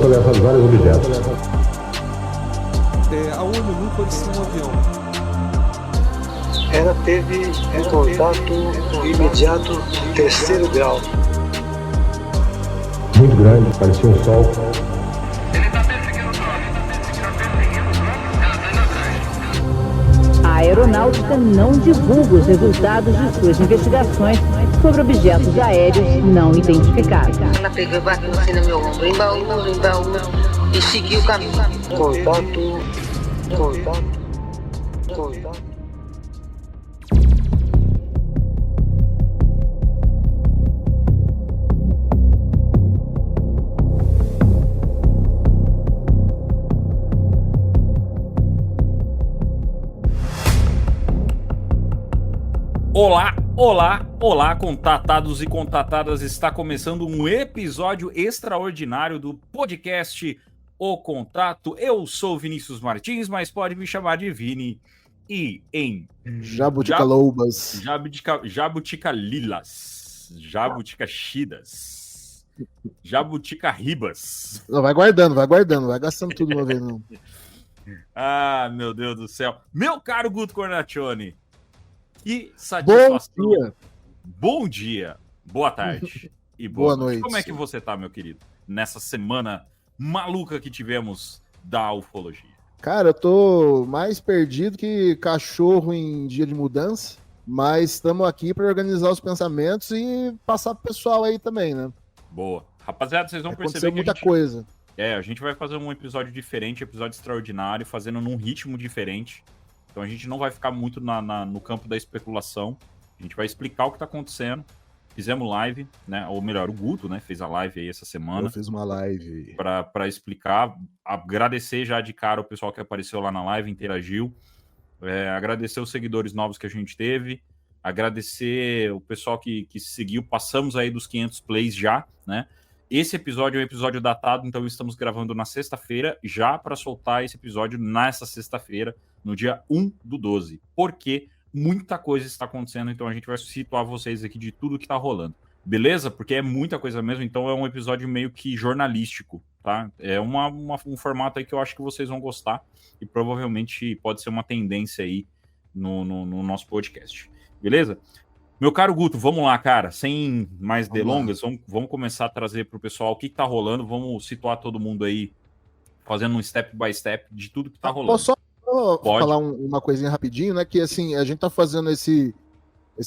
fotografado vários objetos. A olho nu parecia um avião. Ela teve um contato imediato de terceiro grau. Muito grande, parecia um sol. Ele está perseguindo o drone. Ela está indo atrás. A aeronáutica não divulga os resultados de suas investigações sobre objetos aéreos não identificados. Ela pegou e bateu assim no meu ombro, embaúlou, e seguiu o caminho. Contato. Olá, contatados e contatadas, está começando um episódio extraordinário do podcast O Contato. Eu sou Vinícius Martins, mas pode me chamar de Vini. E em Jabuticaloubas, Jabuticalilas, Jabuticaxidas, Jabuticarribas. Não, vai guardando, vai gastando tudo uma vez, não. Ah, meu Deus do céu. Meu caro Guto Cornaccione, que satisfação. Bom dia, boa tarde e boa noite. Como é que você tá, meu querido, nessa semana maluca que tivemos da ufologia? Cara, eu tô mais perdido que cachorro em dia de mudança, mas estamos aqui para organizar os pensamentos e passar pro pessoal aí também, né? Boa. Rapaziada, vocês vão perceber que muita coisa. A gente vai fazer um episódio diferente, episódio extraordinário, fazendo num ritmo diferente. Então a gente não vai ficar muito no campo da especulação. A gente vai explicar o que tá acontecendo. Fizemos live, né? Ou melhor, o Guto, né? Fez a live aí essa semana. Eu fiz uma live. Para explicar. Agradecer já de cara o pessoal que apareceu lá na live, interagiu. Agradecer os seguidores novos que a gente teve. Agradecer o pessoal que seguiu. Passamos aí dos 500 plays já, né? Esse episódio é um episódio datado, então estamos gravando na sexta-feira, já para soltar esse episódio nessa sexta-feira, no dia 1/12. Porque muita coisa está acontecendo, então a gente vai situar vocês aqui de tudo que está rolando. Beleza? Porque é muita coisa mesmo, então é um episódio meio que jornalístico, tá? É um formato aí que eu acho que vocês vão gostar e provavelmente pode ser uma tendência aí no nosso podcast. Beleza? Meu caro Guto, vamos lá, cara. Sem mais delongas, vamos começar a trazer para o pessoal o que está rolando. Vamos situar todo mundo aí, fazendo um step by step de tudo que está rolando. Posso só falar uma coisinha rapidinho, né? Que assim, a gente tá fazendo esse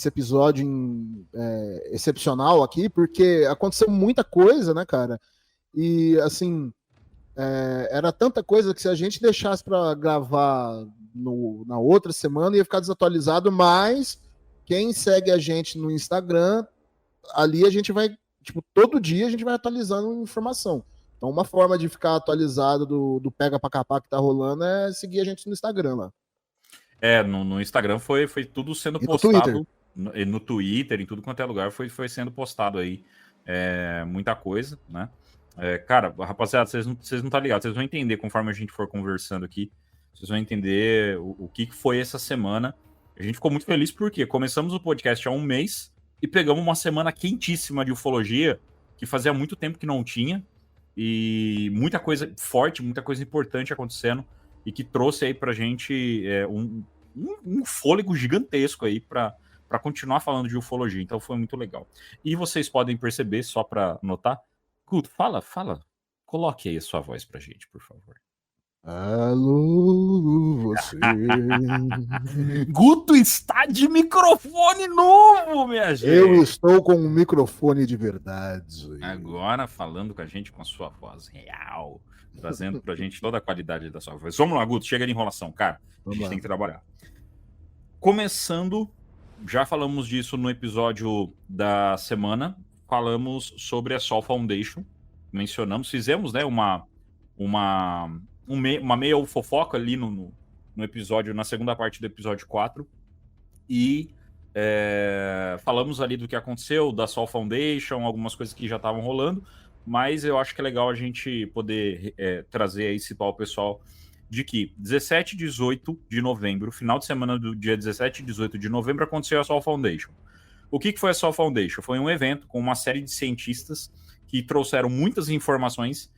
episódio excepcional aqui, porque aconteceu muita coisa, né, cara? E assim, era tanta coisa que se a gente deixasse para gravar na outra semana ia ficar desatualizado, mas quem segue a gente no Instagram, ali a gente vai, todo dia a gente vai atualizando informação. Então, uma forma de ficar atualizado do Pega Pra Capar que tá rolando é seguir a gente no Instagram lá. No Instagram foi tudo sendo postado. No Twitter, em tudo quanto é lugar, foi sendo postado aí muita coisa, né? Cara, rapaziada, vocês não estão ligados, vocês vão entender conforme a gente for conversando aqui, vocês vão entender o que foi essa semana. A gente ficou muito feliz porque começamos o podcast há um mês e pegamos uma semana quentíssima de ufologia, que fazia muito tempo que não tinha, e muita coisa forte, muita coisa importante acontecendo, e que trouxe aí pra gente um fôlego gigantesco aí pra continuar falando de ufologia. Então foi muito legal. E vocês podem perceber, só pra notar, Guto, fala, coloque aí a sua voz pra gente, por favor. Alô, você. Guto está de microfone novo, minha gente. Eu estou com um microfone de verdade. Agora falando com a gente com a sua voz real, trazendo pra gente toda a qualidade da sua voz. Vamos lá, Guto, chega de enrolação, cara. A gente tem que trabalhar. Começando, já falamos disso no episódio da semana, falamos sobre a Sol Foundation, mencionamos, fizemos, né, uma meia fofoca ali no episódio, na segunda parte do episódio 4, e falamos ali do que aconteceu, da Sol Foundation, algumas coisas que já estavam rolando, mas eu acho que é legal a gente poder trazer aí, situar o pessoal de que 17 e 18 de novembro, final de semana do dia 17 e 18 de novembro, aconteceu a Sol Foundation. O que foi a Sol Foundation? Foi um evento com uma série de cientistas que trouxeram muitas informações,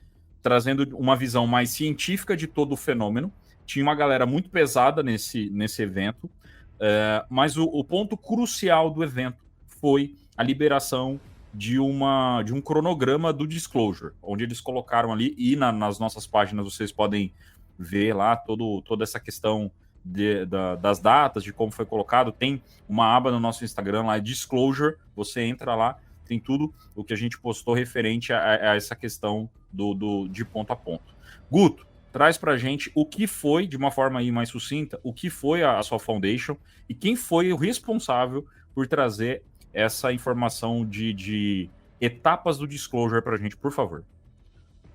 trazendo uma visão mais científica de todo o fenômeno. Tinha uma galera muito pesada nesse evento, mas o ponto crucial do evento foi a liberação de um cronograma do Disclosure, onde eles colocaram ali, e nas nossas páginas vocês podem ver lá toda essa questão das datas, de como foi colocado. Tem uma aba no nosso Instagram lá, Disclosure, você entra lá, tem tudo o que a gente postou referente a essa questão de ponto a ponto. Guto, traz pra gente o que foi, de uma forma aí mais sucinta, o que foi a Sol Foundation e quem foi o responsável por trazer essa informação de etapas do Disclosure pra gente, por favor.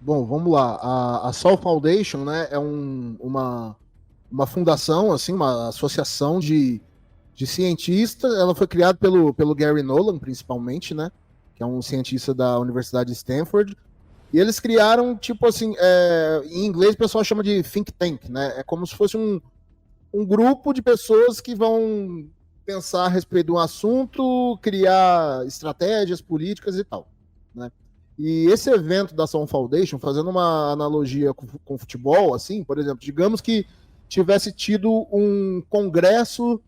Bom, vamos lá. A Sol Foundation, né, é uma fundação, assim, uma associação de cientistas. Ela foi criada pelo Gary Nolan, principalmente, né, que é um cientista da Universidade de Stanford. E eles criaram, tipo assim, em inglês o pessoal chama de think tank, né? É como se fosse um grupo de pessoas que vão pensar a respeito de um assunto, criar estratégias políticas e tal, né? E esse evento da Sol Foundation, fazendo uma analogia com futebol, assim, por exemplo, digamos que tivesse tido um congresso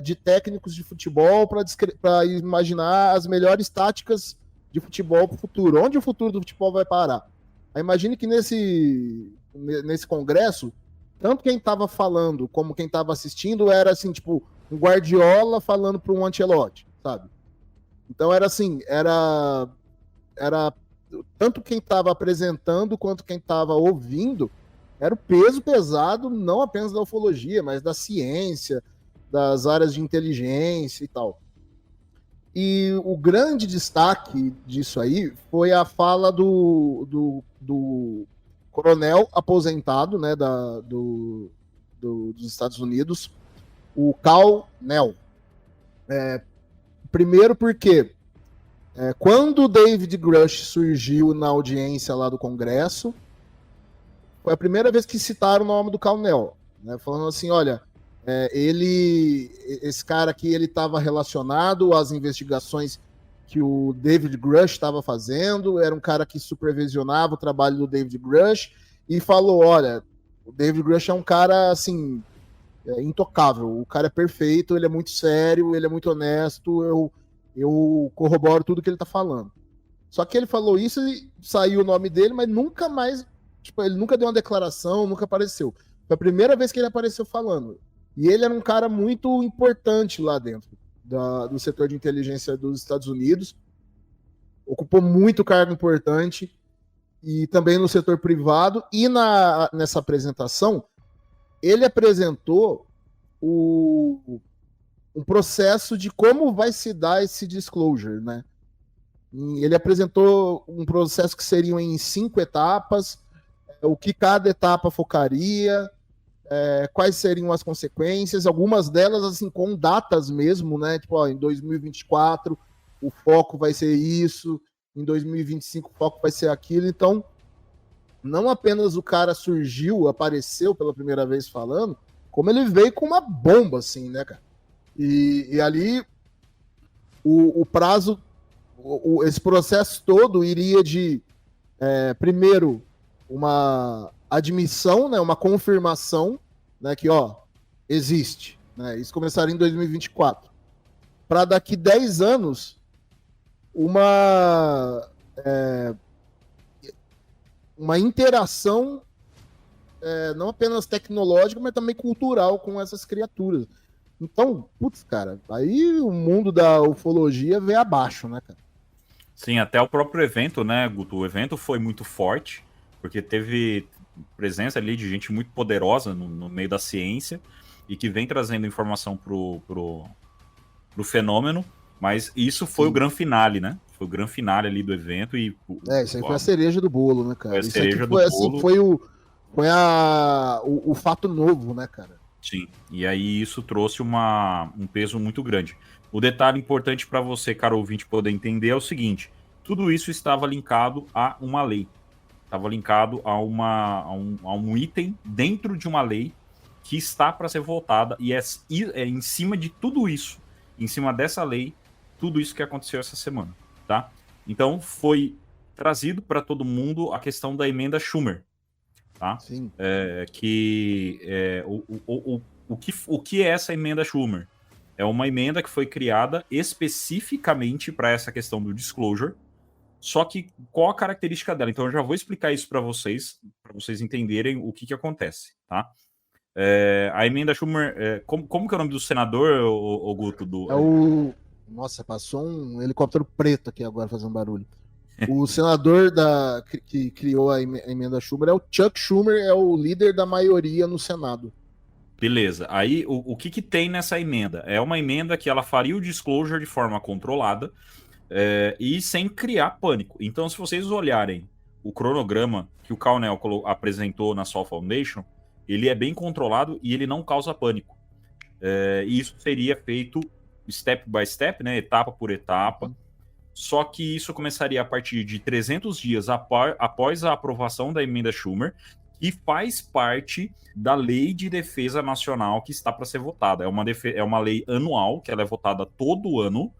de técnicos de futebol para imaginar as melhores táticas de futebol para o futuro. Onde o futuro do futebol vai parar? Aí imagine que nesse congresso, tanto quem estava falando como quem estava assistindo era assim, tipo, um Guardiola falando para um Ancelotti, sabe? Então era assim, era tanto quem estava apresentando quanto quem estava ouvindo, era o peso pesado, não apenas da ufologia, mas da ciência, das áreas de inteligência e tal. E o grande destaque disso aí foi a fala do coronel aposentado, né, dos Estados Unidos, o Cal Nel. Primeiro porque quando o David Grush surgiu na audiência lá do Congresso, foi a primeira vez que citaram o nome do Cal Nel, né, falando assim, olha, esse cara aqui, ele estava relacionado às investigações que o David Grush estava fazendo, era um cara que supervisionava o trabalho do David Grush, e falou, olha, o David Grush é um cara, assim, intocável, o cara é perfeito, ele é muito sério, ele é muito honesto, eu corroboro tudo que ele está falando. Só que ele falou isso e saiu o nome dele, mas nunca mais, tipo, ele nunca deu uma declaração, nunca apareceu. Foi a primeira vez que ele apareceu falando. E ele era um cara muito importante lá dentro do setor de inteligência dos Estados Unidos. Ocupou muito cargo importante. E também no setor privado. E nessa apresentação, ele apresentou um processo de como vai se dar esse disclosure, né? E ele apresentou um processo que seriam em 5 etapas, o que cada etapa focaria, quais seriam as consequências, algumas delas assim com datas mesmo, né? Tipo, em 2024 o foco vai ser isso, em 2025 o foco vai ser aquilo. Então, não apenas o cara apareceu pela primeira vez falando, como ele veio com uma bomba, assim, né, cara? E ali o prazo, esse processo todo iria de primeiro uma admissão, né, uma confirmação, né, que existe, né, isso começaria em 2024, para daqui 10 anos uma interação não apenas tecnológica, mas também cultural com essas criaturas. Então, putz, cara, aí o mundo da ufologia veio abaixo, né, cara? Sim, até o próprio evento, né, Guto? O evento foi muito forte, porque teve presença ali de gente muito poderosa no meio da ciência e que vem trazendo informação pro fenômeno, mas isso foi o grande finale, né? Foi o grande finale ali do evento e... isso aí foi a cereja do bolo, né, cara? Foi a cereja do bolo. Assim, foi o fato novo, né, cara? Sim, e aí isso trouxe um peso muito grande. O detalhe importante para você, caro ouvinte, poder entender é o seguinte: tudo isso estava linkado a uma lei. Estava linkado a um item dentro de uma lei que está para ser votada, e é em cima de tudo isso, em cima dessa lei, tudo isso que aconteceu essa semana, tá? Então foi trazido para todo mundo a questão da emenda Schumer, tá? Sim. O que é essa emenda Schumer? É uma emenda que foi criada especificamente para essa questão do disclosure, só que qual a característica dela? Então eu já vou explicar isso para vocês entenderem o que acontece, tá? A emenda Schumer, como que é o nome do senador, o Guto? É o... Nossa, passou um helicóptero preto aqui agora fazendo barulho. O senador que criou a emenda Schumer é o Chuck Schumer, é o líder da maioria no Senado. Beleza. Aí, o que tem nessa emenda? É uma emenda que ela faria o disclosure de forma controlada e sem criar pânico. Então, se vocês olharem o cronograma que o Carnell apresentou na Sol Foundation, ele é bem controlado e ele não causa pânico. E isso seria feito step by step, né, etapa por etapa. Só que isso começaria a partir de 300 dias após a aprovação da emenda Schumer, e faz parte da Lei de Defesa Nacional que está para ser votada. É uma lei anual, que ela é votada todo ano,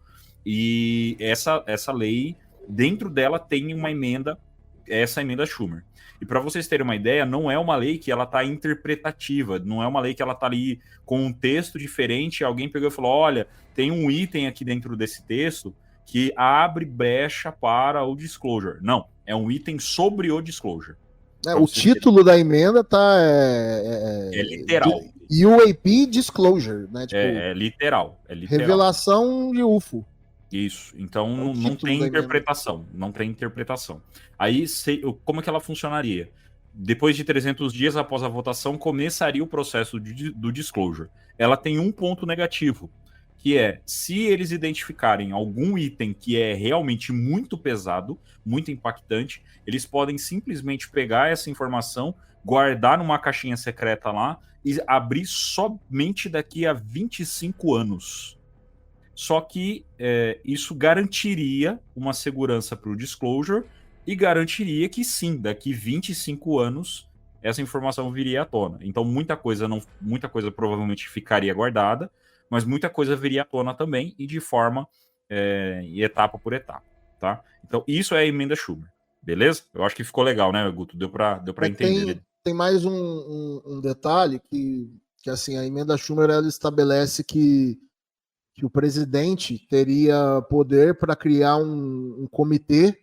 e essa lei, dentro dela tem uma emenda, essa emenda Schumer. E para vocês terem uma ideia, não é uma lei que ela está interpretativa, não é uma lei que ela está ali com um texto diferente, alguém pegou e falou, olha, tem um item aqui dentro desse texto que abre brecha para o disclosure. Não, é um item sobre o disclosure. O título da emenda tá... É literal. UAP Disclosure, né? Tipo, é literal. Revelação de UFO. Isso. Então não tem interpretação. Não tem interpretação. Aí, como é que ela funcionaria? Depois de 300 dias após a votação, começaria o processo do disclosure. Ela tem um ponto negativo, que é, se eles identificarem algum item que é realmente muito pesado, muito impactante, eles podem simplesmente pegar essa informação, guardar numa caixinha secreta lá e abrir somente daqui a 25 anos. Só que isso garantiria uma segurança para o disclosure e garantiria que sim, daqui 25 anos essa informação viria à tona. Então muita coisa provavelmente ficaria guardada, mas muita coisa viria à tona também, e de forma etapa por etapa, tá? Então, isso é a emenda Schumer, beleza? Eu acho que ficou legal, né, Guto? Deu pra entender. Tem mais um detalhe que assim, a emenda Schumer, ela estabelece que o presidente teria poder para criar um comitê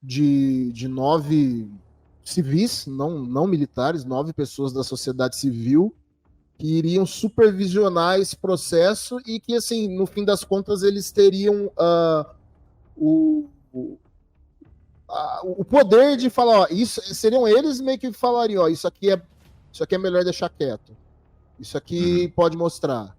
de 9 civis, não militares, 9 pessoas da sociedade civil, que iriam supervisionar esse processo e que, assim, no fim das contas, eles teriam o poder de falar, ó, isso seriam eles meio que falariam, ó, isso aqui é melhor deixar quieto, isso aqui pode mostrar.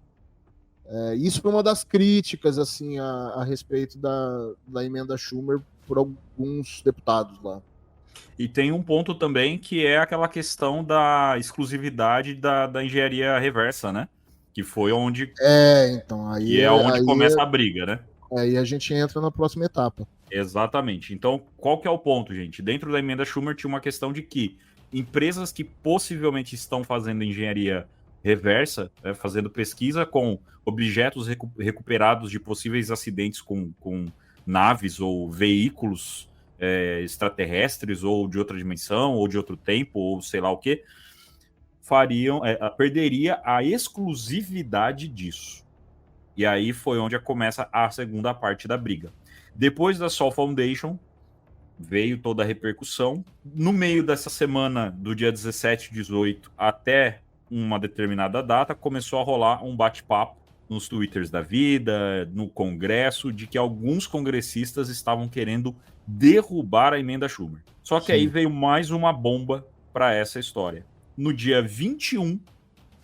Isso foi uma das críticas, assim, a respeito da emenda Schumer por alguns deputados lá. E tem um ponto também que é aquela questão da exclusividade da engenharia reversa, né? Que foi onde... então, onde começa a briga, né? Aí a gente entra na próxima etapa. Exatamente. Então, qual que é o ponto, gente? Dentro da emenda Schumer tinha uma questão de que empresas que possivelmente estão fazendo engenharia reversa, fazendo pesquisa com objetos recuperados de possíveis acidentes com naves ou veículos extraterrestres, ou de outra dimensão, ou de outro tempo, ou sei lá o que, perderia a exclusividade disso. E aí foi onde começa a segunda parte da briga. Depois da Sol Foundation, veio toda a repercussão. No meio dessa semana, do dia 17 e 18 até uma determinada data, começou a rolar um bate-papo nos Twitters da vida, no Congresso, de que alguns congressistas estavam querendo derrubar a emenda Schumer. Só que aí veio mais uma bomba para essa história. No dia 21,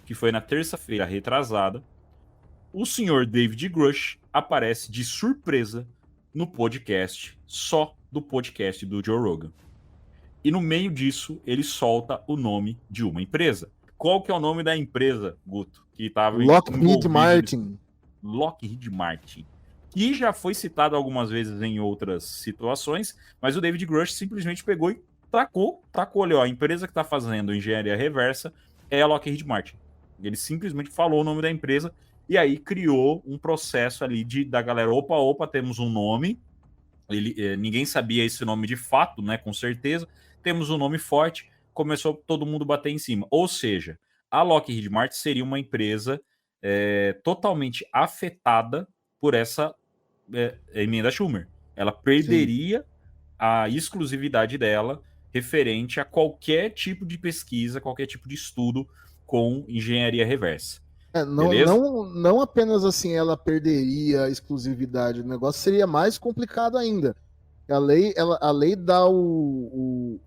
que foi na terça-feira retrasada, o senhor David Grush aparece de surpresa no podcast, só do podcast do Joe Rogan. E no meio disso, ele solta o nome de uma empresa. Qual que é o nome da empresa, Guto? Que estava Lockheed Martin. Lockheed Martin. Que já foi citado algumas vezes em outras situações, mas o David Grush simplesmente pegou e tacou ali, ó, a empresa que está fazendo engenharia reversa é a Lockheed Martin. Ele simplesmente falou o nome da empresa e aí criou um processo ali da galera, opa, temos um nome, Ninguém sabia esse nome de fato, né? Com certeza. Temos um nome forte, começou todo mundo a bater em cima. Ou seja, a Lockheed Martin seria uma empresa totalmente afetada por essa emenda Schumer. Ela perderia a exclusividade dela referente a qualquer tipo de pesquisa, qualquer tipo de estudo com engenharia reversa. Não apenas assim ela perderia a exclusividade, o negócio seria mais complicado ainda. A lei dá o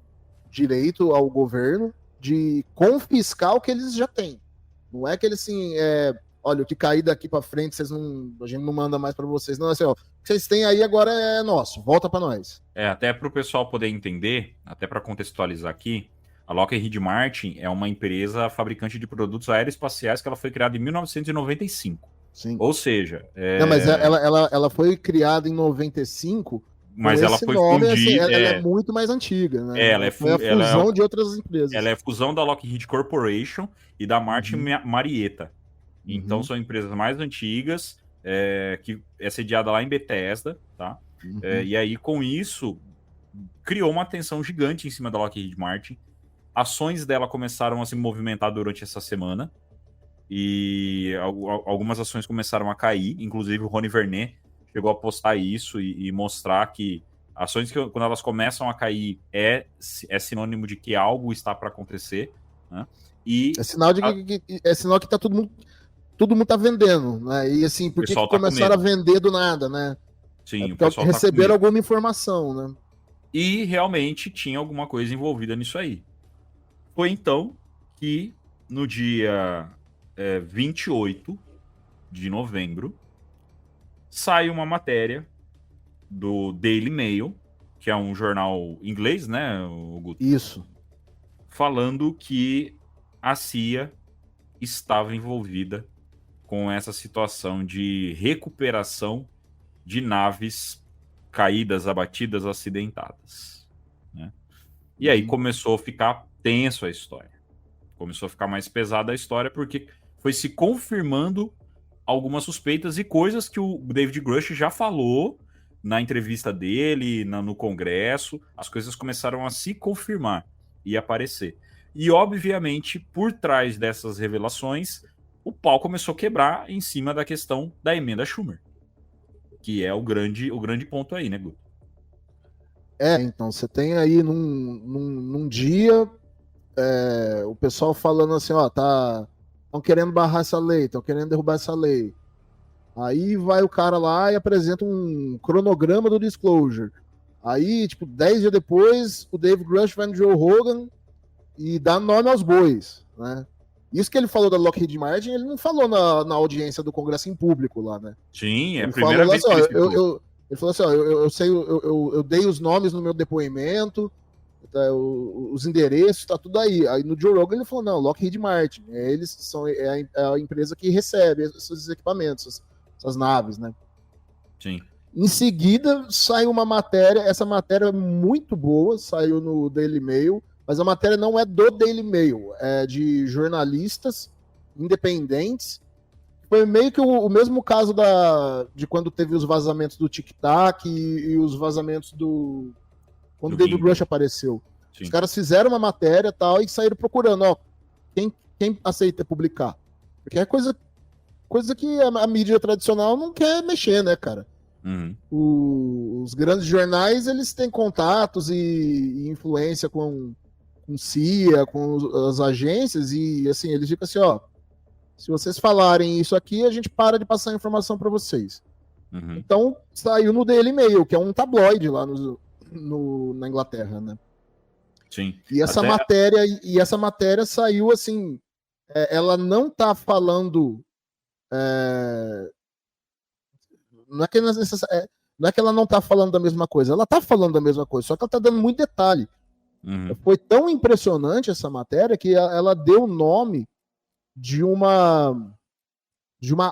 direito ao governo de confiscar o que eles já têm. Não é que eles assim, olha, o que cair daqui para frente, a gente não manda mais para vocês. Não, assim, ó, o que vocês têm aí agora é nosso, volta para nós. Até para o pessoal poder entender, até para contextualizar aqui, a Lockheed Martin é uma empresa fabricante de produtos aeroespaciais que ela foi criada em 1995. Sim. Ou seja... Não, mas ela foi criada em 95... Mas ela foi fundida... Ela é muito mais antiga, né? Ela foi a fusão de outras empresas. Ela é fusão da Lockheed Corporation e da Martin Marietta. Então são empresas mais antigas, que é sediada lá em Bethesda, tá? E aí, com isso, criou uma tensão gigante em cima da Lockheed Martin. Ações dela começaram a se movimentar durante essa semana. E algumas ações começaram a cair. Inclusive, o Rony Vernet chegou a postar isso e mostrar que ações que, quando elas começam a cair, é sinônimo de que algo está para acontecer, né? E é sinal que tá todo mundo tá vendendo, né? E assim, por que começaram a vender do nada, né? Sim, o pessoal receberam alguma informação, né? E realmente tinha alguma coisa envolvida nisso aí. Foi então que no dia 28 de novembro sai uma matéria do Daily Mail, que é um jornal inglês, né, Guto? Isso. Falando que a CIA estava envolvida com essa situação de recuperação de naves caídas, abatidas, acidentadas, né? E aí começou a ficar tenso a história. Começou a ficar mais pesada a história, porque foi se confirmando algumas suspeitas e coisas que o David Grush já falou na entrevista dele, no Congresso. As coisas começaram a se confirmar e aparecer. E, obviamente, por trás dessas revelações, o pau começou a quebrar em cima da questão da emenda Schumer, que é o grande ponto aí, né, Guto? Então, você tem aí num dia o pessoal falando assim, ó, estão querendo barrar essa lei, estão querendo derrubar essa lei. Aí vai o cara lá e apresenta um cronograma do disclosure. Aí, 10 dias depois, o Dave Grush vai no Joe Rogan e dá nome aos bois, né? Isso que ele falou da Lockheed Martin, ele não falou na audiência do Congresso em público lá, né? Sim, ele a primeira vez que ele ele falou assim, ó, eu dei os nomes no meu depoimento, os endereços, tá tudo aí. Aí no Joe Rogan ele falou, não, Lockheed Martin, eles é a empresa que recebe esses equipamentos, essas naves, né? Sim. Em seguida saiu uma matéria, essa matéria é muito boa, saiu no Daily Mail, mas a matéria não é do Daily Mail, é de jornalistas independentes. Foi meio que o mesmo caso de quando teve os vazamentos do Tic Tac e os vazamentos quando o David Grush apareceu. Sim. Os caras fizeram uma matéria e tal e saíram procurando, ó, quem aceita publicar. Porque é coisa que a mídia tradicional não quer mexer, né, cara? Os grandes jornais, eles têm contatos e influência com CIA, com as agências, e assim, eles ficam assim, ó, se vocês falarem isso aqui, a gente para de passar informação para vocês. Então, saiu no Daily Mail, que é um tabloide lá na Inglaterra, né? Sim. E essa matéria saiu assim, ela não tá falando não é que ela não tá falando da mesma coisa, ela tá falando da mesma coisa, só que ela tá dando muito detalhe. Foi tão impressionante essa matéria que ela deu o nome de uma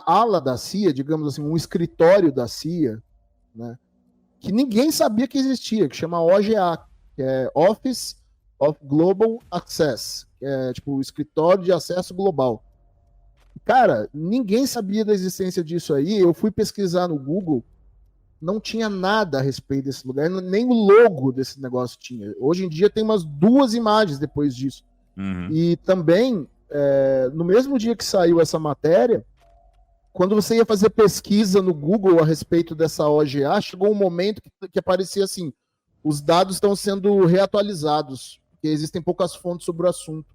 ala da CIA, digamos assim, um escritório da CIA, né, que ninguém sabia que existia, que chama OGA, que é Office of Global Access, que é tipo o escritório de acesso global. Cara, ninguém sabia da existência disso aí. Eu fui pesquisar no Google não tinha nada a respeito desse lugar, nem o logo desse negócio tinha. Hoje em dia tem umas 2 imagens depois disso. E também, no mesmo dia que saiu essa matéria, quando você ia fazer pesquisa no Google a respeito dessa OGA, chegou um momento que aparecia assim, os dados estão sendo reatualizados, porque existem poucas fontes sobre o assunto.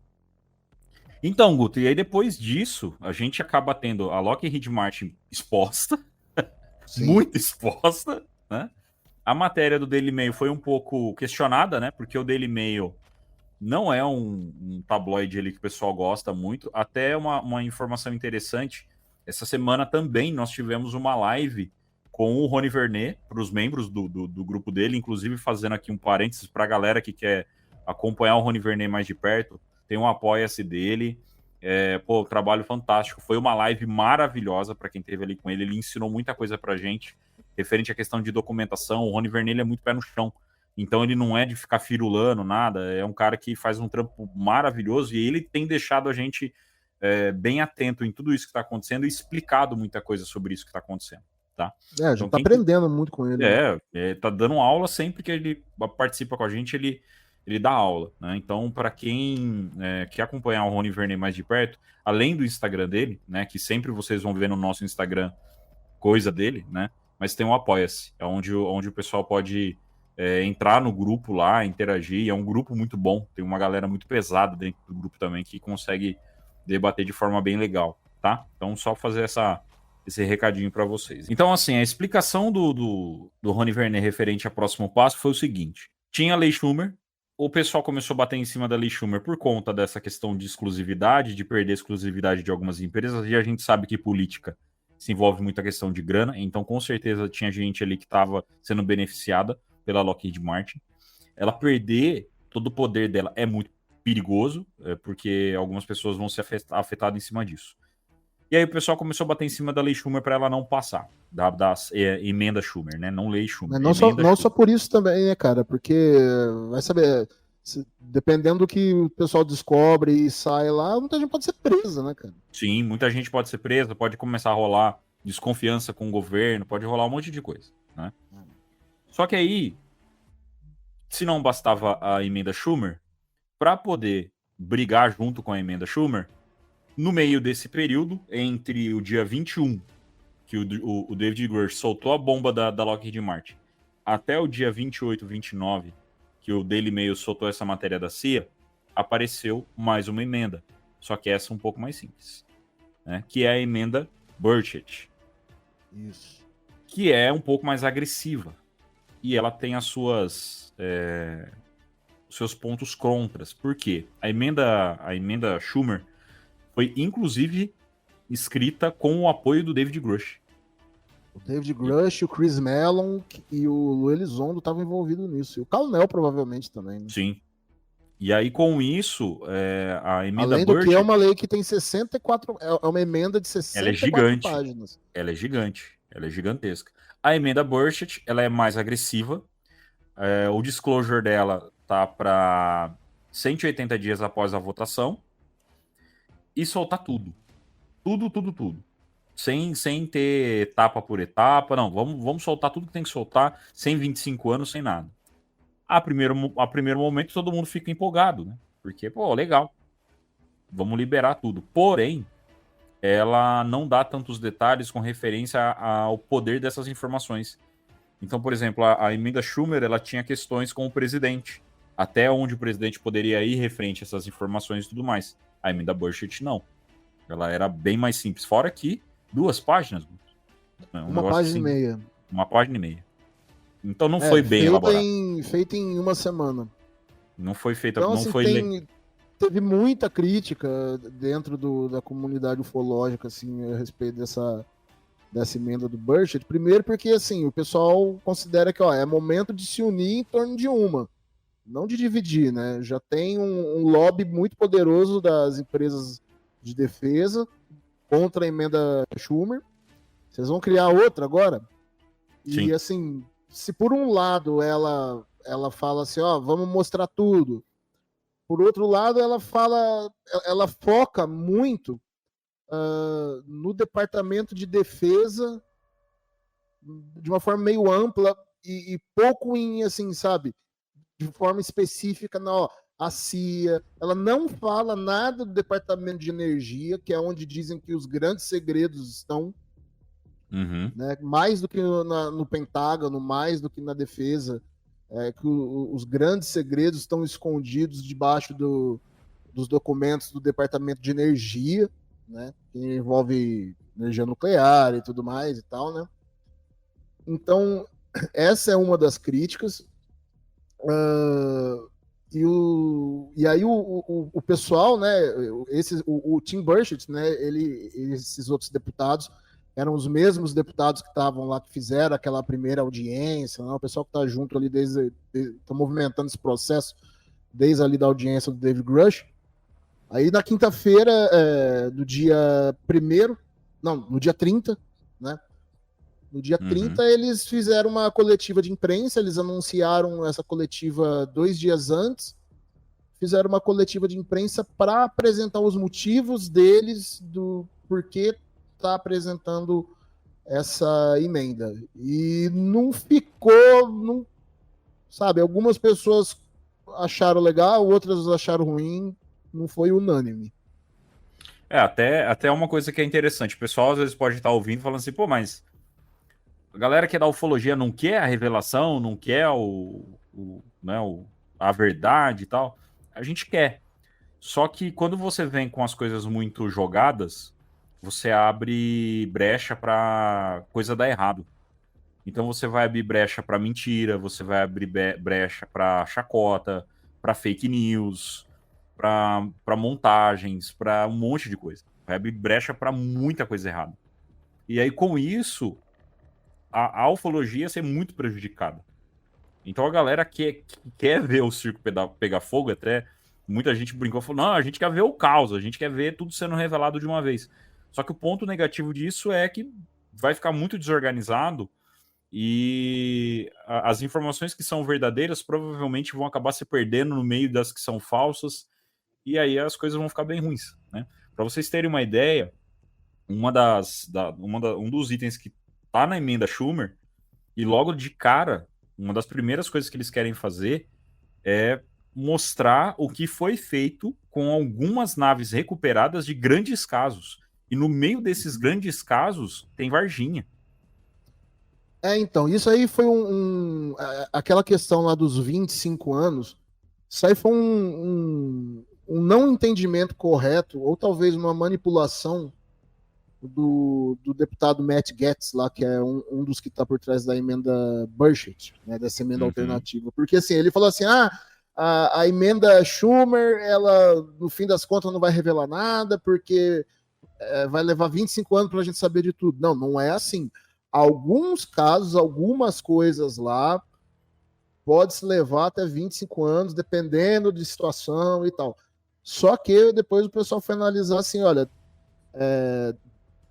Então, Guto, e aí depois disso, a gente acaba tendo a Lockheed Martin exposta, muito exposta, né? A matéria do Daily Mail foi um pouco questionada, né? Porque o Daily Mail não é um tabloide ali que o pessoal gosta muito. Até uma informação interessante, essa semana também nós tivemos uma live com o Rony Vernet, para os membros do grupo dele, inclusive fazendo aqui um parênteses para a galera que quer acompanhar o Rony Vernet mais de perto, tem um apoia-se dele, trabalho fantástico, foi uma live maravilhosa para quem esteve ali com ele, ele ensinou muita coisa pra gente, referente à questão de documentação. O Rony Vernet é muito pé no chão, então ele não é de ficar firulando nada, é um cara que faz um trampo maravilhoso, e ele tem deixado a gente bem atento em tudo isso que está acontecendo e explicado muita coisa sobre isso que está acontecendo. Tá? A gente tá aprendendo muito com ele. Tá dando aula sempre que ele participa com a gente, ele dá aula, né? Então, para quem quer acompanhar o Rony Vernet mais de perto, além do Instagram dele, né, que sempre vocês vão ver no nosso Instagram coisa dele, né, mas tem um Apoia-se, onde o pessoal pode entrar no grupo lá, interagir, é um grupo muito bom, tem uma galera muito pesada dentro do grupo também, que consegue debater de forma bem legal, tá? Então, só fazer esse recadinho para vocês. Então, assim, a explicação do Rony Vernet referente ao próximo passo foi o seguinte: tinha a Lei Schumer, o pessoal começou a bater em cima da Lei Schumer por conta dessa questão de exclusividade, de perder a exclusividade de algumas empresas, e a gente sabe que política se envolve muita questão de grana, então com certeza tinha gente ali que estava sendo beneficiada pela Lockheed Martin. Ela perder todo o poder dela é muito perigoso, porque algumas pessoas vão ser afetadas em cima disso. E aí o pessoal começou a bater em cima da Lei Schumer para ela não passar, da emenda Schumer, né? Não Lei Schumer. Não só por isso também, né, cara? Porque, vai saber, dependendo do que o pessoal descobre e sai lá, muita gente pode ser presa, né, cara? Sim, muita gente pode ser presa, pode começar a rolar desconfiança com o governo, pode rolar um monte de coisa, né? Só que aí, se não bastava a emenda Schumer, para poder brigar junto com a emenda Schumer, no meio desse período, entre o dia 21, que o David Grush soltou a bomba da Lockheed Martin, até o dia 28, 29, que o Daily Mail soltou essa matéria da CIA, apareceu mais uma emenda. Só que essa é um pouco mais simples, né? Que é a emenda Burchett. Isso. Que é um pouco mais agressiva. E ela tem os seus pontos contras. Por quê? A emenda Schumer foi, inclusive, escrita com o apoio do David Grush. O David Grush, o Chris Mellon e o Lou Elizondo estavam envolvidos nisso. E o Colonel, provavelmente, também. Né? Sim. E aí, com isso, a emenda Além do que é uma lei que tem 64... É uma emenda de 64 páginas. Ela é gigante. Ela é gigantesca. A emenda Burchett, ela é mais agressiva. O disclosure dela tá para 180 dias após a votação. E soltar tudo. Tudo. Sem ter etapa por etapa. Não, vamos soltar tudo que tem que soltar, sem 25 anos, sem nada. A primeiro momento, todo mundo fica empolgado, né? Porque, legal. Vamos liberar tudo. Porém, ela não dá tantos detalhes com referência ao poder dessas informações. Então, por exemplo, a emenda Schumer, ela tinha questões com o presidente. Até onde o presidente poderia ir referente a essas informações e tudo mais. A emenda Burchett, não. Ela era bem mais simples. Fora que 2 páginas. Uma página e meia. Uma página e meia. Então não foi bem elaborado. Feita em uma semana. Não foi feita... Então, não assim, foi teve muita crítica dentro da comunidade ufológica, assim, a respeito dessa emenda do Burchett. Primeiro porque, assim, o pessoal considera que é momento de se unir em torno de uma. Não de dividir, né? Já tem um lobby muito poderoso das empresas de defesa contra a emenda Schumer. Vocês vão criar outra agora? Sim. E assim, se por um lado ela fala assim, vamos mostrar tudo. Por outro lado, ela foca muito no Departamento de Defesa de uma forma meio ampla e pouco em, assim, sabe, de forma específica, não, a CIA, ela não fala nada do Departamento de Energia, que é onde dizem que os grandes segredos estão, né, mais do que no Pentágono, mais do que na defesa, que os grandes segredos estão escondidos debaixo dos documentos do Departamento de Energia, né, que envolve energia nuclear e tudo mais e tal, né? Então, essa é uma das críticas. E aí o pessoal, né, o Tim Burchett, né, esses outros deputados eram os mesmos deputados que estavam lá, que fizeram aquela primeira audiência, né, o pessoal que está junto ali, está movimentando esse processo desde ali da audiência do David Grush. Aí na quinta-feira, do dia 1º, não, no dia 30, né, no dia 30, eles fizeram uma coletiva de imprensa, eles anunciaram essa coletiva 2 dias antes, fizeram uma coletiva de imprensa para apresentar os motivos deles do porquê tá apresentando essa emenda. E não ficou, sabe, algumas pessoas acharam legal, outras acharam ruim, não foi unânime. Até uma coisa que é interessante, o pessoal às vezes pode estar ouvindo falando assim, pô, mas a galera que é da ufologia não quer a revelação, não quer a verdade e tal. A gente quer. Só que quando você vem com as coisas muito jogadas, você abre brecha para coisa dar errado. Então você vai abrir brecha para mentira, você vai abrir brecha para chacota, para fake news, para montagens, para um monte de coisa. Vai abrir brecha para muita coisa errada. E aí com isso a ufologia ser muito prejudicada. Então a galera que quer ver o circo pegar fogo, até muita gente brincou, falou, não, a gente quer ver o caos, a gente quer ver tudo sendo revelado de uma vez. Só que o ponto negativo disso é que vai ficar muito desorganizado e as informações que são verdadeiras provavelmente vão acabar se perdendo no meio das que são falsas, e aí as coisas vão ficar bem ruins, né? Para vocês terem uma ideia, um dos itens que tá na emenda Schumer, e logo de cara, uma das primeiras coisas que eles querem fazer é mostrar o que foi feito com algumas naves recuperadas de grandes casos. E no meio desses grandes casos tem Varginha. Então, isso aí foi aquela questão lá dos 25 anos, isso aí foi um não entendimento correto, ou talvez uma manipulação do deputado Matt Gaetz lá, que é um dos que está por trás da emenda Burchett, né, dessa emenda alternativa. Porque assim, ele falou assim, a emenda Schumer, ela, no fim das contas, não vai revelar nada, porque vai levar 25 anos para a gente saber de tudo. Não é assim. Alguns casos, algumas coisas lá, pode-se levar até 25 anos, dependendo de situação e tal. Só que depois o pessoal foi analisar assim, olha,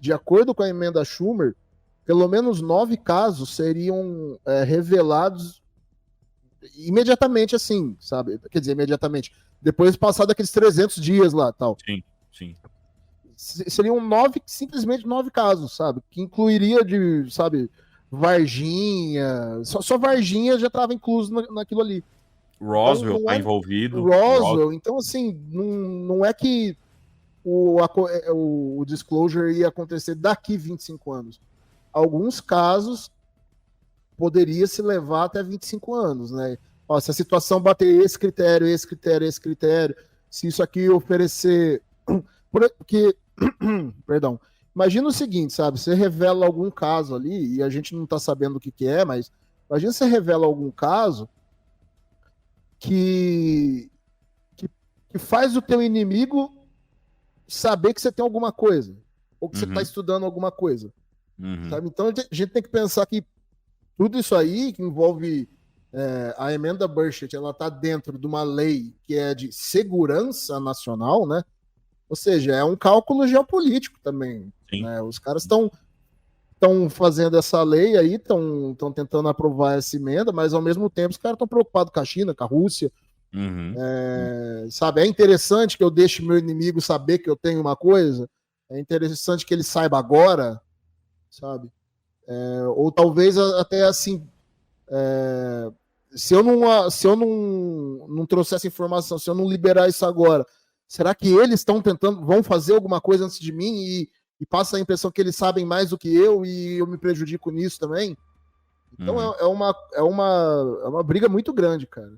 de acordo com a emenda Schumer, pelo menos 9 casos seriam revelados imediatamente, assim, sabe? Quer dizer, imediatamente. Depois de passar daqueles 300 dias lá, tal. Sim. Seriam simplesmente 9 casos, sabe? Que incluiria sabe, Varginha. Só Varginha já estava incluso naquilo ali. Roswell está envolvido. Roswell. Então, assim, não é que o disclosure ia acontecer daqui 25 anos. Alguns casos poderia se levar até 25 anos, né? Ó, se a situação bater esse critério, se isso aqui oferecer... Porque, perdão, imagina o seguinte, sabe? Você revela algum caso ali, e a gente não tá sabendo o que é, mas imagina você revela algum caso que faz o teu inimigo saber que você tem alguma coisa, ou que você está estudando alguma coisa. Sabe? Então a gente tem que pensar que tudo isso aí que envolve a emenda Burchett, ela está dentro de uma lei que é de segurança nacional, né? Ou seja, é um cálculo geopolítico também. Né? Os caras estão fazendo essa lei aí, estão tentando aprovar essa emenda, mas ao mesmo tempo os caras estão preocupados com a China, com a Rússia. Sabe, é interessante que eu deixe meu inimigo saber que eu tenho uma coisa, é interessante que ele saiba agora, sabe? Ou talvez até assim, se eu não trouxer essa informação, se eu não liberar isso agora, será que eles vão fazer alguma coisa antes de mim e passa a impressão que eles sabem mais do que eu e eu me prejudico nisso também? Então é uma briga muito grande, cara.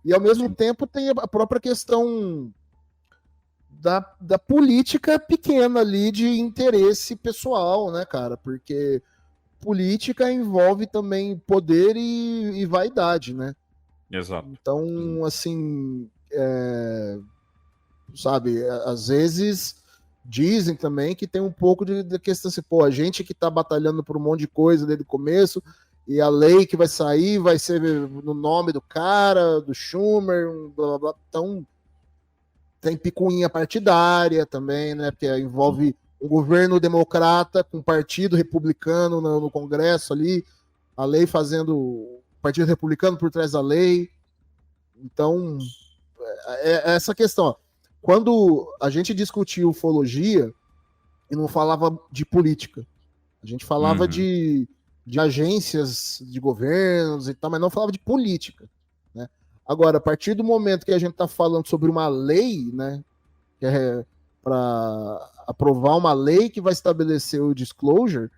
E ao mesmo tempo tem a própria questão da política pequena ali de interesse pessoal, né, cara? Porque política envolve também poder e vaidade, né? Exato. Então, assim, sabe, às vezes dizem também que tem um pouco de questão assim, pô, a gente que tá batalhando por um monte de coisa desde o começo, e a lei que vai sair vai ser no nome do cara, do Schumer, blá blá blá. Então, tem picuinha partidária também, né? Porque envolve um governo democrata com partido republicano no Congresso ali, a lei fazendo o partido republicano por trás da lei. Então, essa questão. Ó. Quando a gente discutia ufologia, e não falava de política, a gente falava de agências de governos e tal, mas não falava de política, né? Agora, a partir do momento que a gente está falando sobre uma lei, né, que é para aprovar uma lei que vai estabelecer o disclosure,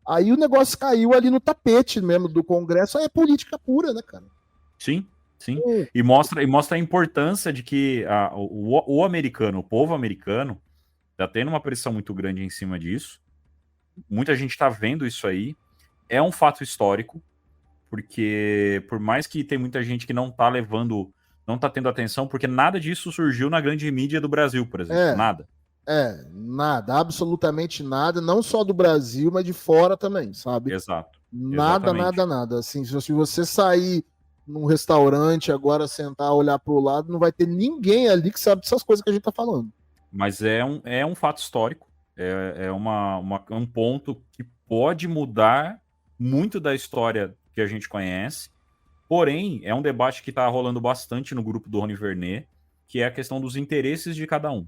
aí o negócio caiu ali no tapete mesmo do Congresso, aí é política pura, né, cara? Sim. E mostra a importância de que o americano, o povo americano, está tendo uma pressão muito grande em cima disso. Muita gente está vendo isso aí. É um fato histórico, porque por mais que tem muita gente que não tá tendo atenção, porque nada disso surgiu na grande mídia do Brasil, por exemplo. Nada. Nada, absolutamente nada, não só do Brasil, mas de fora também, sabe? Exato. Nada, Exatamente. nada. Assim, se você sair num restaurante agora, sentar, olhar pro lado, não vai ter ninguém ali que sabe dessas coisas que a gente tá falando. Mas é um fato histórico, é um ponto que pode mudar muito da história que a gente conhece, porém, é um debate que está rolando bastante no grupo do Rony Vernet, que é a questão dos interesses de cada um.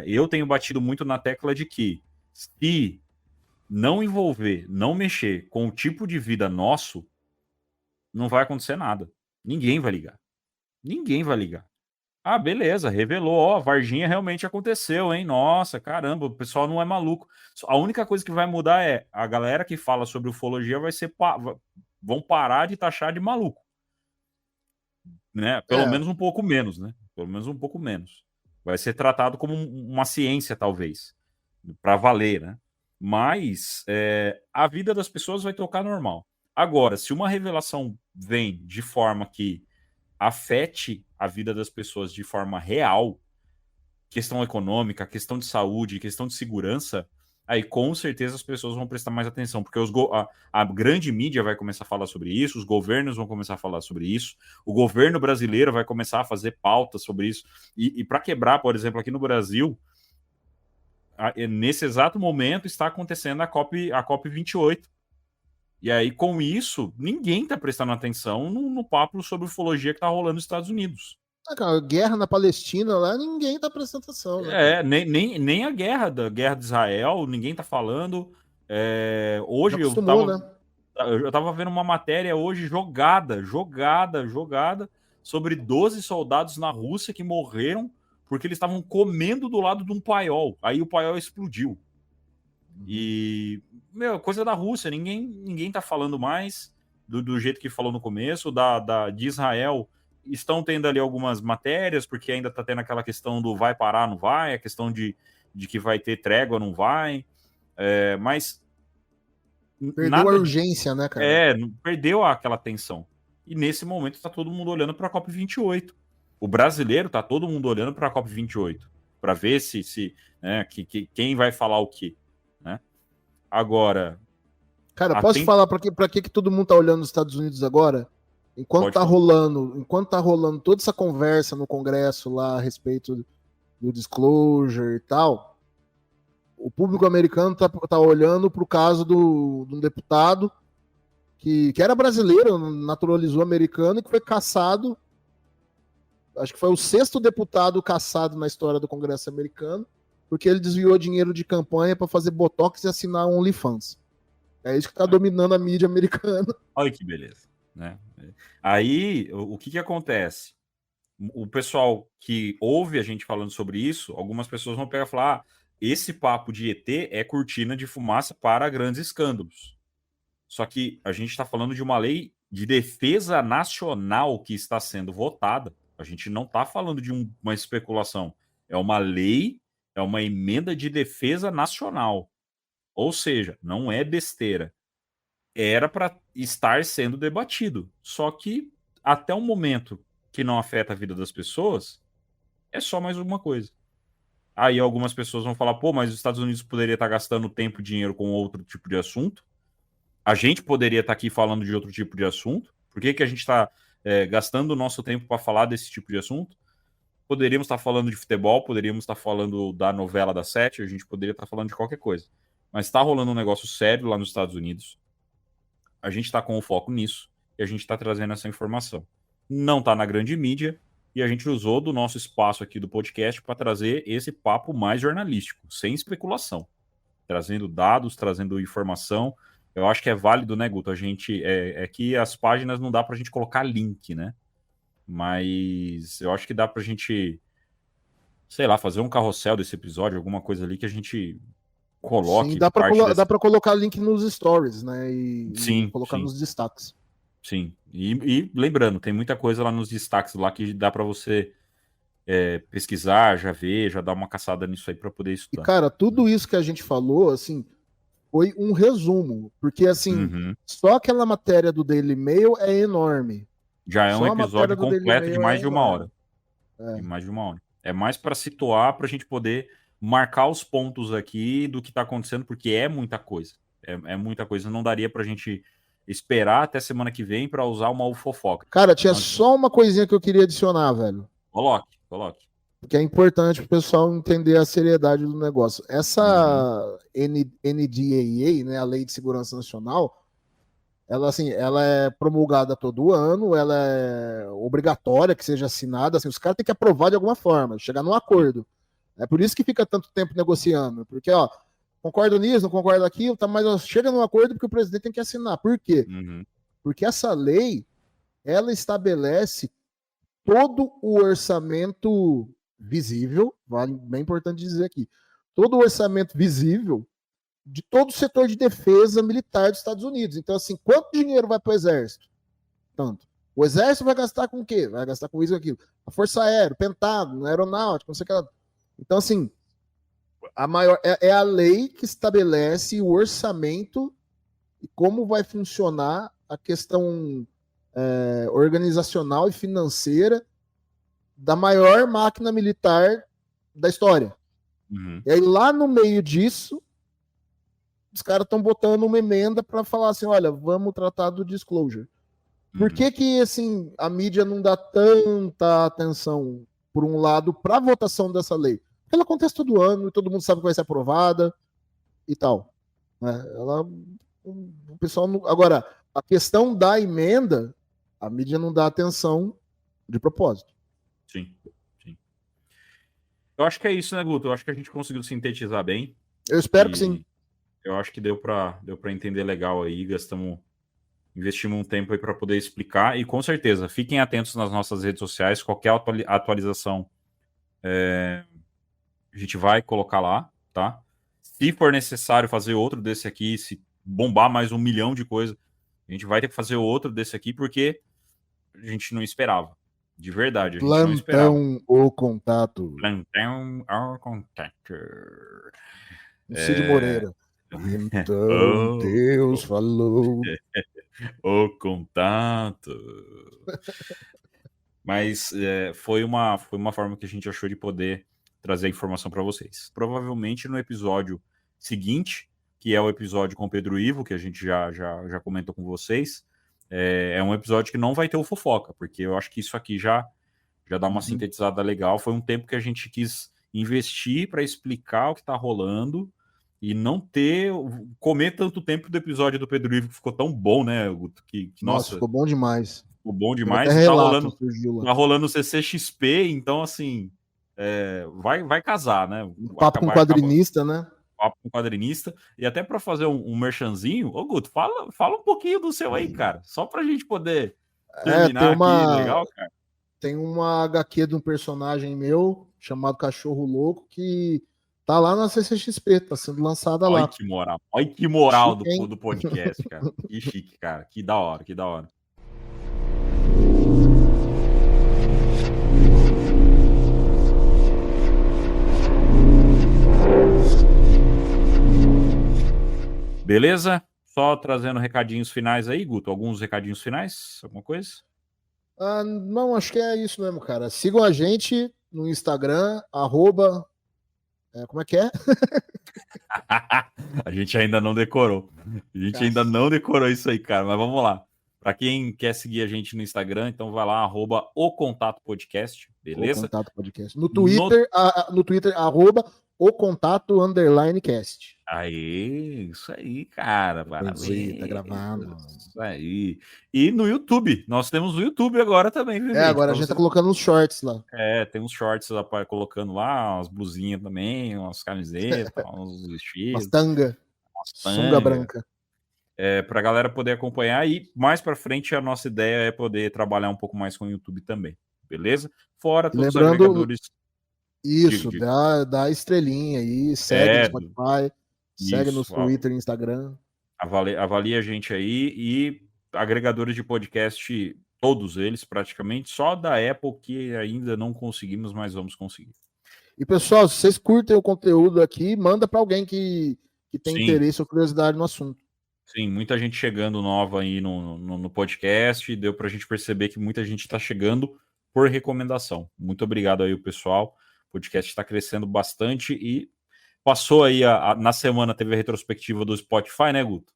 Eu tenho batido muito na tecla de que, se não envolver, não mexer com o tipo de vida nosso, não vai acontecer nada. Ninguém vai ligar. Ah, beleza, revelou, ó, Varginha realmente aconteceu, hein? Nossa, caramba, o pessoal não é maluco. A única coisa que vai mudar é a galera que fala sobre ufologia vão parar de taxar de maluco. Né? Pelo menos um pouco menos, né? Pelo menos um pouco menos. Vai ser tratado como uma ciência, talvez, para valer, né? Mas a vida das pessoas vai tocar normal. Agora, se uma revelação vem de forma que afete a vida das pessoas de forma real, questão econômica, questão de saúde, questão de segurança, aí com certeza as pessoas vão prestar mais atenção, porque a grande mídia vai começar a falar sobre isso, os governos vão começar a falar sobre isso, o governo brasileiro vai começar a fazer pautas sobre isso, e para quebrar, por exemplo, aqui no Brasil, nesse exato momento está acontecendo a COP28. E aí, com isso, ninguém está prestando atenção no papo sobre ufologia que está rolando nos Estados Unidos. Cara, guerra na Palestina lá, ninguém tá prestando atenção. Né? Nem a guerra de Israel, ninguém tá falando. Hoje eu tava vendo uma matéria hoje jogada sobre 12 soldados na Rússia que morreram porque eles estavam comendo do lado de um paiol. Aí o paiol explodiu. E, coisa da Rússia, ninguém tá falando mais do jeito que falou no começo, de Israel. Estão tendo ali algumas matérias, porque ainda tá tendo aquela questão do vai parar, não vai, a questão de que vai ter trégua, não vai, mas... Perdeu a urgência, né, cara? Perdeu aquela tensão. E nesse momento tá todo mundo olhando pra COP28. O brasileiro tá todo mundo olhando pra COP28, pra ver se quem vai falar o quê. Né? Agora... Cara, posso falar pra que todo mundo tá olhando nos Estados Unidos agora? Enquanto tá rolando toda essa conversa no Congresso lá a respeito do disclosure e tal, o público americano tá olhando pro caso de um deputado que era brasileiro, naturalizou americano e que foi caçado. Acho que foi o 6º deputado caçado na história do Congresso americano, porque ele desviou dinheiro de campanha para fazer botox e assinar OnlyFans. É isso que tá dominando a mídia americana. Olha que beleza, né? Aí, o que acontece? O pessoal que ouve a gente falando sobre isso, algumas pessoas vão pegar e falar: esse papo de ET é cortina de fumaça para grandes escândalos. Só que a gente está falando de uma lei de defesa nacional que está sendo votada. A gente não está falando de uma especulação. É uma lei, é uma emenda de defesa nacional. Ou seja, não é besteira. Era para estar sendo debatido. Só que até o momento que não afeta a vida das pessoas, é só mais uma coisa. Aí algumas pessoas vão falar: pô, mas os Estados Unidos poderia estar gastando tempo e dinheiro com outro tipo de assunto. A gente poderia estar aqui falando de outro tipo de assunto. Por que a gente está gastando o nosso tempo para falar desse tipo de assunto? Poderíamos estar falando de futebol, poderíamos estar falando da novela da Sete, a gente poderia estar falando de qualquer coisa. Mas está rolando um negócio sério lá nos Estados Unidos. A gente está com o foco nisso e a gente está trazendo essa informação. Não está na grande mídia e a gente usou do nosso espaço aqui do podcast para trazer esse papo mais jornalístico, sem especulação. Trazendo dados, trazendo informação. Eu acho que é válido, né, Guto? A gente, é que as páginas não dá para a gente colocar link, né? Mas eu acho que dá para a gente, sei lá, fazer um carrossel desse episódio, alguma coisa ali que a gente coloque. Sim, dá para colocar link nos stories, né? E colocar nos destaques. Sim, e lembrando, tem muita coisa lá nos destaques lá que dá para você pesquisar, já ver, já dar uma caçada nisso aí para poder estudar. E, cara, tudo isso que a gente falou, assim, foi um resumo, porque, assim, só aquela matéria do Daily Mail é enorme. Já é um episódio completo de mais de uma hora. De mais de uma hora. É mais para situar, para a gente poder marcar os pontos aqui do que está acontecendo, porque é muita coisa. É muita coisa. Não daria para a gente esperar até semana que vem para usar uma ufofoca. Cara, tinha só uma coisinha que eu queria adicionar, velho. Coloque. Porque é importante pro pessoal entender a seriedade do negócio. Essa NDAA, né, a Lei de Segurança Nacional, ela é promulgada todo ano, ela é obrigatória que seja assinada, assim, os caras têm que aprovar de alguma forma, chegar num acordo. É por isso que fica tanto tempo negociando, porque, ó, concordo nisso, não concordo naquilo, tá, mas ó, chega num acordo porque o presidente tem que assinar. Por quê? Porque essa lei, ela estabelece todo o orçamento visível, bem importante dizer aqui, todo o orçamento visível de todo o setor de defesa militar dos Estados Unidos. Então, assim, quanto dinheiro vai para o Exército? Tanto. O Exército vai gastar com o quê? Vai gastar com isso e aquilo. A Força Aérea, o Pentágono, a Aeronáutica, não sei o que lá. Então, assim, é a lei que estabelece o orçamento e como vai funcionar a questão organizacional e financeira da maior máquina militar da história. E aí, lá no meio disso, os caras estão botando uma emenda para falar assim, olha, vamos tratar do disclosure. Por que assim, a mídia não dá tanta atenção, por um lado, para a votação dessa lei? Porque ela acontece todo ano, e todo mundo sabe que vai ser aprovada e tal. O pessoal não... Agora, a questão da emenda, a mídia não dá atenção de propósito. Sim. Eu acho que é isso, né, Guto? Eu acho que a gente conseguiu sintetizar bem. Eu espero que sim. Eu acho que deu para entender legal aí, investimos um tempo aí para poder explicar, e com certeza, fiquem atentos nas nossas redes sociais, qualquer atualização a gente vai colocar lá, tá? Se for necessário fazer outro desse aqui, se bombar mais 1 milhão de coisas, a gente vai ter que fazer outro desse aqui, porque a gente não esperava. De verdade, a gente não esperava. Plantão ou contato. Plantão ou contato. Cid Moreira. Então Deus falou. O contato. Mas foi uma forma que a gente achou de poder trazer a informação para vocês. Provavelmente no episódio seguinte, que é o episódio com o Pedro Ivo, que a gente já comentou com vocês, é um episódio que não vai ter o fofoca, porque eu acho que isso aqui já dá uma sintetizada legal. Foi um tempo que a gente quis investir para explicar o que está rolando e não comer tanto tempo do episódio do Pedro Ivo, que ficou tão bom, né, Guto? Nossa, ficou bom demais. Ficou bom demais. Tá rolando o CCXP, então, assim, vai casar, né? Um papo com quadrinista, né? Papo com Quadrinista. E até para fazer um merchanzinho, ô Guto, fala um pouquinho do seu aí, cara. Só pra gente poder terminar aqui, legal, cara? Tem uma HQ de um personagem meu, chamado Cachorro Louco, que tá lá na CCXP, tá sendo lançada lá. Olha que moral do podcast, cara. Que chique, cara. Que da hora, que da hora. Beleza? Só trazendo recadinhos finais aí, Guto. Alguns recadinhos finais? Alguma coisa? Não, acho que é isso mesmo, cara. Sigam a gente no Instagram, como é que é? A gente ainda não decorou. Ainda não decorou isso aí, cara. Mas vamos lá. Para quem quer seguir a gente no Instagram, então vai lá, @ocontatopodcast, beleza? Podcast. No Twitter, @ocontato_cast. Aí, isso aí, cara. Parabéns. Tá gravado. Isso aí. E no YouTube. Nós temos o YouTube agora também, viu, gente? Agora a gente tá colocando uns shorts lá. Tem uns shorts lá, colocando lá, umas blusinhas também, umas camisetas, uns vestidos. Umas tanga. Sunga branca. Pra galera poder acompanhar. E mais pra frente, a nossa ideia é poder trabalhar um pouco mais com o YouTube também. Beleza? Fora todos os agregadores. Isso, dá estrelinha aí, segue no Spotify, segue no Twitter e Instagram. Avalia a gente aí e agregadores de podcast, todos eles praticamente, só da Apple que ainda não conseguimos, mas vamos conseguir. E pessoal, se vocês curtem o conteúdo aqui, manda para alguém que tem interesse ou curiosidade no assunto. Sim, muita gente chegando nova aí no podcast, deu pra gente perceber que muita gente tá chegando por recomendação. Muito obrigado aí, o pessoal. O podcast está crescendo bastante e passou aí, na semana teve a retrospectiva do Spotify, né, Guto?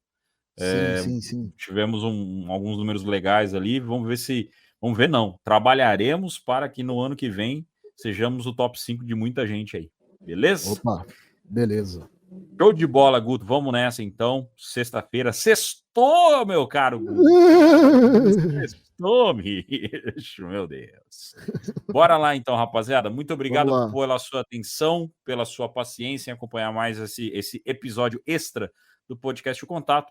Sim. Tivemos alguns números legais ali, vamos ver não, trabalharemos para que no ano que vem sejamos o top 5 de muita gente aí, beleza? Opa, beleza. Show de bola, Guto, vamos nessa então, sexta-feira, sextou, meu caro Guto. Sextou, bicho, meu Deus. Bora lá então, rapaziada, muito obrigado pela sua atenção, pela sua paciência em acompanhar mais esse episódio extra do podcast O Contato.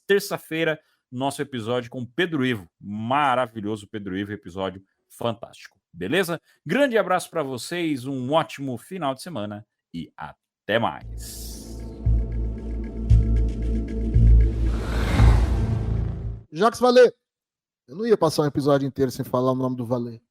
Terça-feira, nosso episódio com Pedro Ivo, maravilhoso Pedro Ivo, episódio fantástico, beleza? Grande abraço para vocês, um ótimo final de semana e até mais. Jacques Vallée. Eu não ia passar um episódio inteiro sem falar o nome do Vallée.